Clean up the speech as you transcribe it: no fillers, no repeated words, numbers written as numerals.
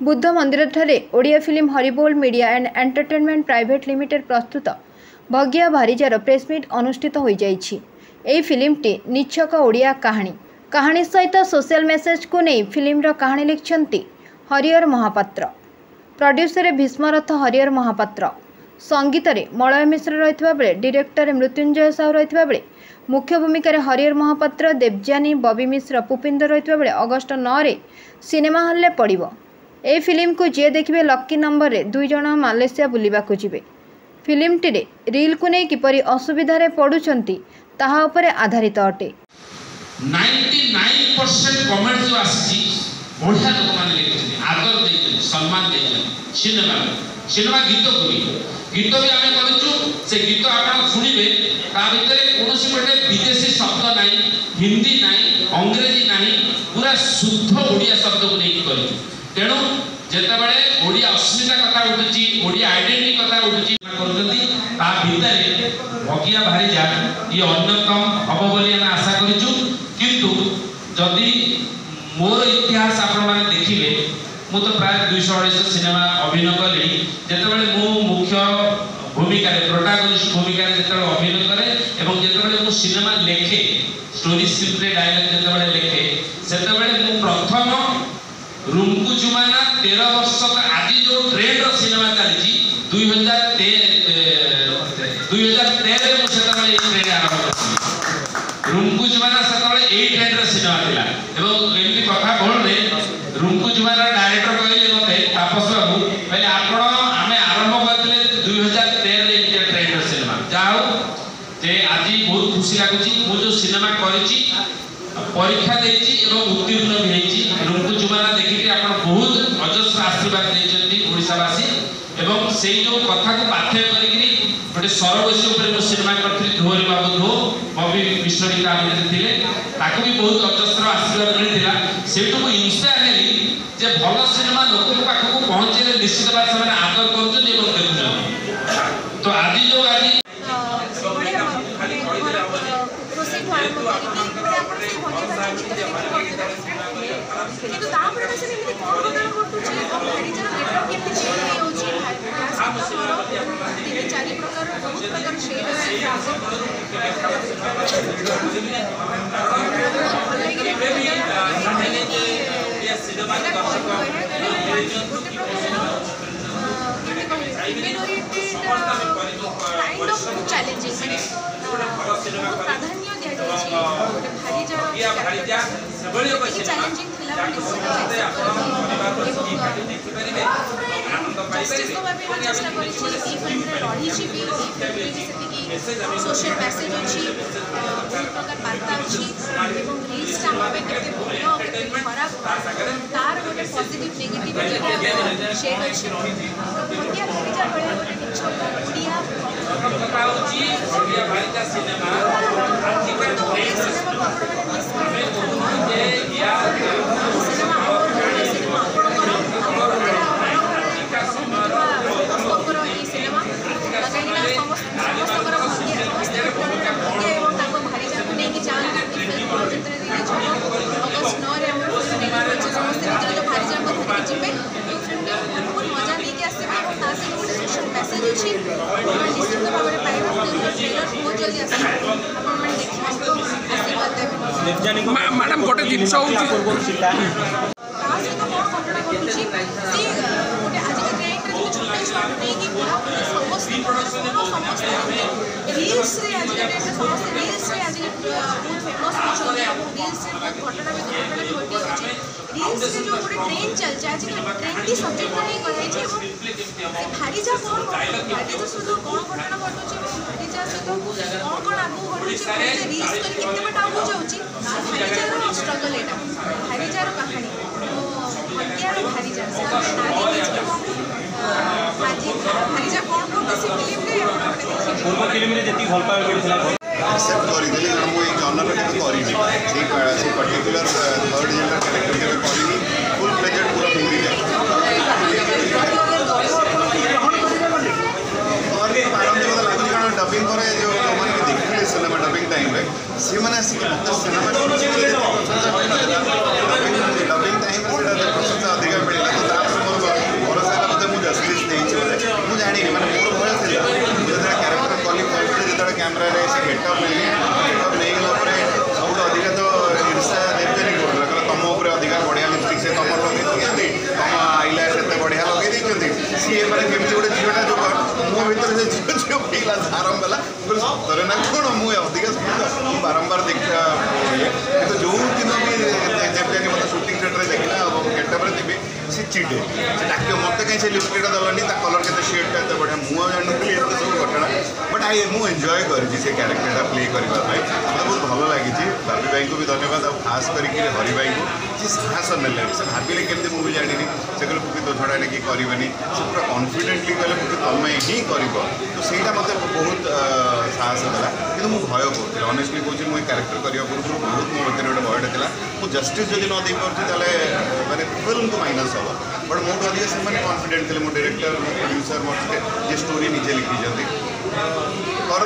बुद्ध मंदिर ठारे Odia film Haribol media and entertainment private limited प्रस्तुत भगिया भारीजार प्रेसमिट अनुष्ठित हो जाइछि। एही फिल्मटी निछक ओडिया कहानी सहित सोशल मेसेज को नहीं फिल्मर कहानी लिखिछन्ति हरिहर महापात्र। प्रोड्यूसर भीष्मरथ हरिहर महापात्र। संगीत रे मलय मिश्र रहितबा बेले डायरेक्टर मृत्युंजय साहू रहितबा बेले मुख्य भूमिका हरिहर महापात्र, देवजानी, बबी मिश्र, पुपिंदर रहितबा बेले अगस्ट 9 रे सिनेमा हॉल रे पड़िबो। ए फिल्म को जे देखिबे लकी नंबर रे 2 जण मालेशिया बुलिबा को जिवे। फिल्मटी रे रील को नै किपरि असुविधा रे पडुचंती ताहा उपरे आधारित अटे। 99% कमेंट जो आसी बढ़िया लोक माने लिखिछन, आदर देछन, सम्मान देछन। सिनेमा गीत भी आमे करूछु। से गीत आपण सुनिबे ता भितरे कोनोसी गोटे विदेशी शब्द नाही, हिंदी नाही, अंग्रेजी नाही, पूरा शुद्ध ओडिया शब्द को नहीं करू। तेणु जेतेबेले ओडिया अस्मिता कथा उठुची, ओडिया आइडेंटिटी कथा उठुची करजती ता भितरे भगिया भारीजा ये अन्यतम हबो बोली हम आशा करिछु। किंतु जदि मोर इतिहास आपण माने देखिले मु तो प्राय 200 सिनेमा अभिनय कली। जेतेबेले मु मुख्य भूमिका रे प्रोटैगनिस्ट भूमिका रे जेतेबेले अभिनय करे एवं जेतेबेले मु सिनेमा लेखे स्टोरी स्क्रिप्ट रे डायलॉग जेतेबेले लेखे सेतेबेले मु प्रथम रुमकु जुमाना 13 वर्ष आज जो ट्रेंड रो सिनेमा चली 2013 रे मु सेतेबेले ई ट्रेंड आरंभ करछि। रुमकु जुमाना सेतेबेले ए ट्रेंड रो सिनेमा थिला एवं एमती कथा बोल रे रुमकु जुमाना डायरेक्टर कहले मते तापस बाबू कहले आपण आमे आरंभ करथिले 2013 रे ए ट्रेंड रो सिनेमा जाओ जे आज बहुत खुशी लागुची। मु जो सिनेमा करिछि परीक्षा देछि एवं उत्तीर्ण भी हेछि। रुमकु जुमाना देखि आपण बहुत अजस्र आशीर्वाद देछन्ती ओडिसावासी एवं सेई जो कथा को पाठ्य करिकरी गोटे सरबसी ऊपर मु सिनेमा करथि धोरी बाबू धो बबी मिश्री का अभिनेत्री थिले ताको भी बहुत अजस्र आशीर्वाद मिलिथिला। सेटु को इंस्पायर हेली जे भल सिनेमा लोक पाखक पहुंचले निश्चित भाव से आदर करछन एवं देखुछन। तो आज जो आज କିନ୍ତୁ ତାପରେ ସେ ଏମିତି କଣ କଣ କରୁଛି ଭାରିଜାର ଗେଟଅପ୍ କେମିତି ଚେଞ୍ଜ ହେଉଛି ଆମର ତିନି ଚାରି ପ୍ରକାର ବହୁତ ପ୍ରକାର ସେଡ୍ ଅଛି। चैलेंजिंग प्राधान्य चैलेंजिंग सोशल मैसेज अच्छी बहुत प्रकार वार्ता अच्छी रील्स खराब तार गोटे पॉजिटिव नेगेटिव शेड अच्छी गोटे मजा नहीं आसो मैसेज अच्छी निश्चित भाव में पाइबा ट्रेलर बहुत जल्दी मैडम गोटे जिन सहित कौन घटना घटुची गोटे आज छोटे छुआ नहीं समस्त रील्स आज समस्त रील्स आज बहुत फेमस होती रील्स घटना भी घटी होती रील्स जो गोटे ट्रेंड चलছে आज ट्रेंडी सब्जेक्ट नहीं कराई भारीजा कौन भारीजा सहित कौन घटना घटुची भारीजा सहित कौन कौन आगू घटुची रील्स केते बट आगू जाउची भारीजार स्ट्रगल एटा भारीजार कहानी हत्यार भारीजा से नारी भारीजा कौन कौन से फिल्म रे पूर्व फिल्म रे जति भल पावे मिलथिला एक्सेप्ट करि देली हम ए जॉनर के करिनी से पर्टिकुलर थर्ड जेंडर कैरेक्टर के करिनी फुल प्लेजेड पूरा मूवी है और भी आराम से लागु कारण डबिंग करे जो माने देखिले सिनेमा डबिंग टाइम रे सी माने आसी सिनेमा डबिंग टाइम रे सेटा प्रशंसा अधिक मिलला तो आराम वाला सतरे ना कौन मुझे अधिक बारंबार देखा तो जो दिन भी देवजानी मतलब सुटिंग सेट्रे देखला गेटअप देवी सी चिड़े से डाक मत कहीं से लिपस्टिक दलानी कलर के शेडटा एत बढ़िया मुझे जानूली एत सब घटना बट आई मुझे एंजॉय करी से क्यारेक्टरटा प्ले करने मतलब बहुत भल लगी बाबी भाई को भी धन्यवाद और खास करके हरि भाई को जी साहस ने से भाविले केमती मुझे जानी से कहले पुकी तो छड़ा कि करनी से पूरा कन्फिडेंटली कहले पुकी तमें ही कर तो सहीटा मत बहुत साहस देला कि मुझे भय करूँ अनेस्टली कहूँ मुझे क्यारेक्टर करने पूर्व बहुत मो भर गोटे भयटा था मुझे जस्टिस जब न दे पारे मैंने फिल्म को माइनस हम बट मोटू अधिक से कन्फिडेंट थे मो डायरेक्टर मो प्रोड्यूसर मत जे स्टोरी निजे लिखी कर